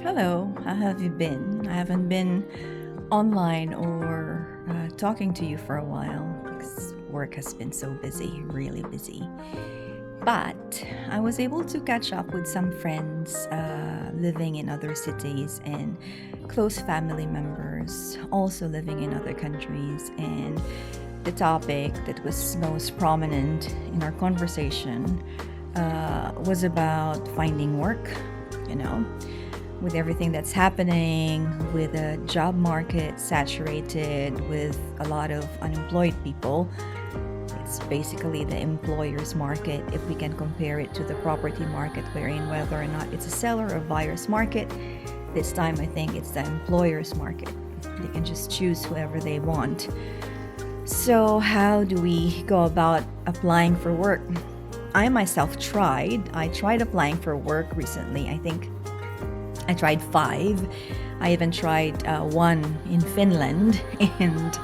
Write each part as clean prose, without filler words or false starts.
Hello, how have you been? I haven't been online or talking to you for a while because work has been so busy, really busy. But I was able to catch up with some friends living in other cities and close family members also living in other countries. And the topic that was most prominent in our conversation was about finding work, you know with everything that's happening, with the job market saturated, with a lot of unemployed people. It's basically the employer's market if we can compare it to the property market, wherein whether or not it's a seller or buyer's market, this time I think it's the employer's market. They can just choose whoever they want. So, how do we go about applying for work? I myself I tried applying for work recently. I think I tried five. I even tried one in Finland, and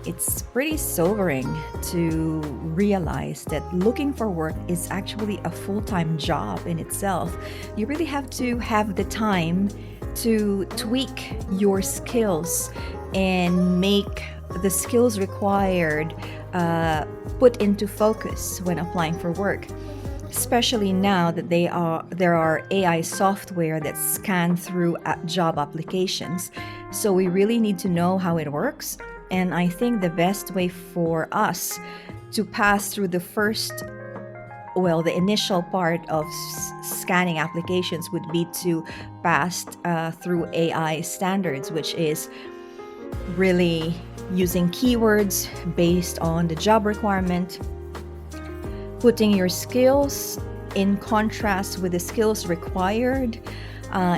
it's pretty sobering to realize that looking for work is actually a full time job in itself. You really have to have the time to tweak your skills and make the skills required put into focus when applying for work, especially now that there are AI software that scan through job applications. So we really need to know how it works. And I think the best way for us to pass through the initial part of scanning applications would be to pass through AI standards, which is really using keywords based on the job requirement, putting your skills in contrast with the skills required,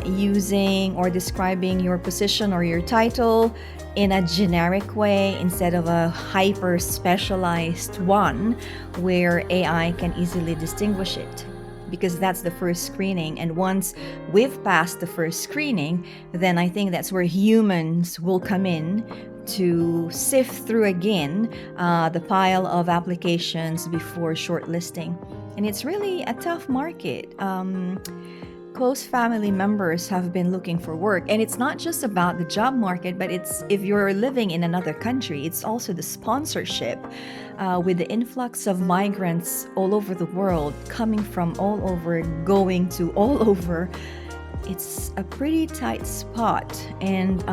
using or describing your position or your title in a generic way instead of a hyper specialized one where AI can easily distinguish it. Because that's the first screening. And once we've passed the first screening, then I think that's where humans will come in to sift through again the pile of applications before shortlisting. And it's really a tough market. Close family members have been looking for work, and it's not just about the job market, but it's if you're living in another country, it's also the sponsorship. With the influx of migrants all over the world, coming from all over, going to all over, it's a pretty tight spot, and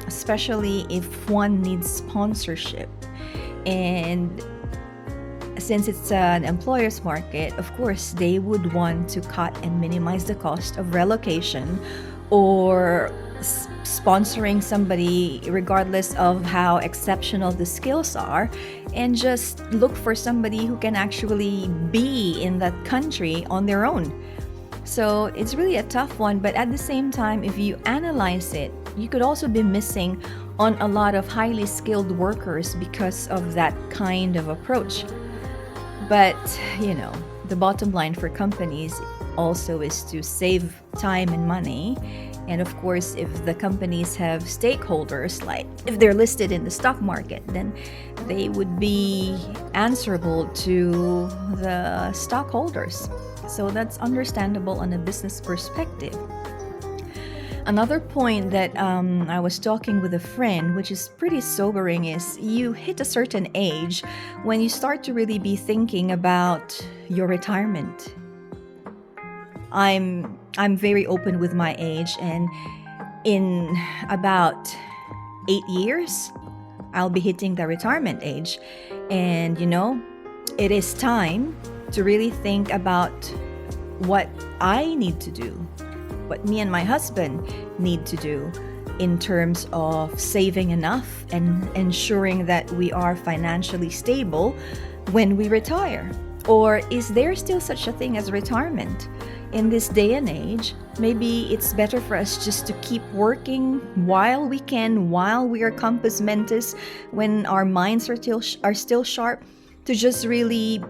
especially if one needs sponsorship. And since it's an employer's market, of course, they would want to cut and minimize the cost of relocation or sponsoring somebody, regardless of how exceptional the skills are, and just look for somebody who can actually be in that country on their own. So it's really a tough one, but at the same time, if you analyze it, you could also be missing on a lot of highly skilled workers because of that kind of approach. But, the bottom line for companies also is to save time and money. And of course, if the companies have stakeholders, like if they're listed in the stock market, then they would be answerable to the stockholders. So that's understandable on a business perspective. Another point that I was talking with a friend, which is pretty sobering, is you hit a certain age when you start to really be thinking about your retirement. I'm very open with my age, and in about 8 years, I'll be hitting the retirement age. And it is time to really think about what I need to do, what me and my husband need to do in terms of saving enough and ensuring that we are financially stable when we retire. Or is there still such a thing as retirement? In this day and age, maybe it's better for us just to keep working while we can, while we are compass mentis, when our minds are still sharp, to just really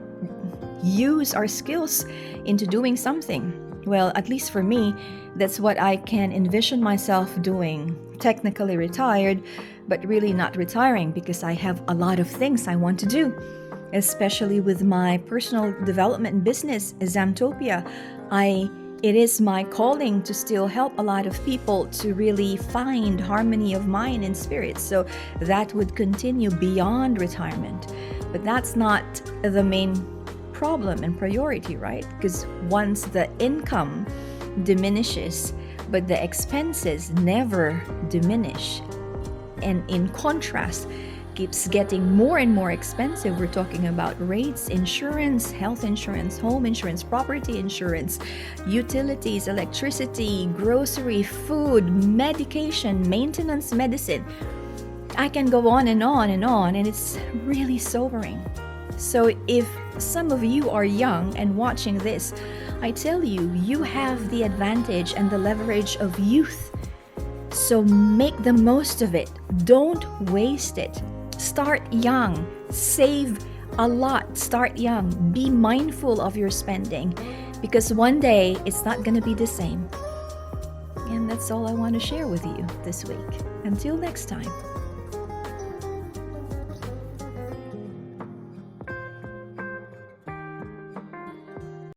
use our skills into doing something. Well, at least for me, that's what I can envision myself doing. Technically retired, but really not retiring because I have a lot of things I want to do, especially with my personal development business, Zammtopia. I It is my calling to still help a lot of people to really find harmony of mind and spirit. So that would continue beyond retirement. But that's not the main problem and priority, right? Because once the income diminishes, but the expenses never diminish, and in contrast, keeps getting more and more expensive. We're talking about rates, insurance, health insurance, home insurance, property insurance, utilities, electricity, grocery, food, medication, maintenance, medicine. I can go on and on and on, and it's really sobering. So if some of you are young and watching this, I tell you, you have the advantage and the leverage of youth. So make the most of it. Don't waste it. Start young. Save a lot. Start young. Be mindful of your spending, because one day it's not going to be the same. And that's all I want to share with you this week. Until next time.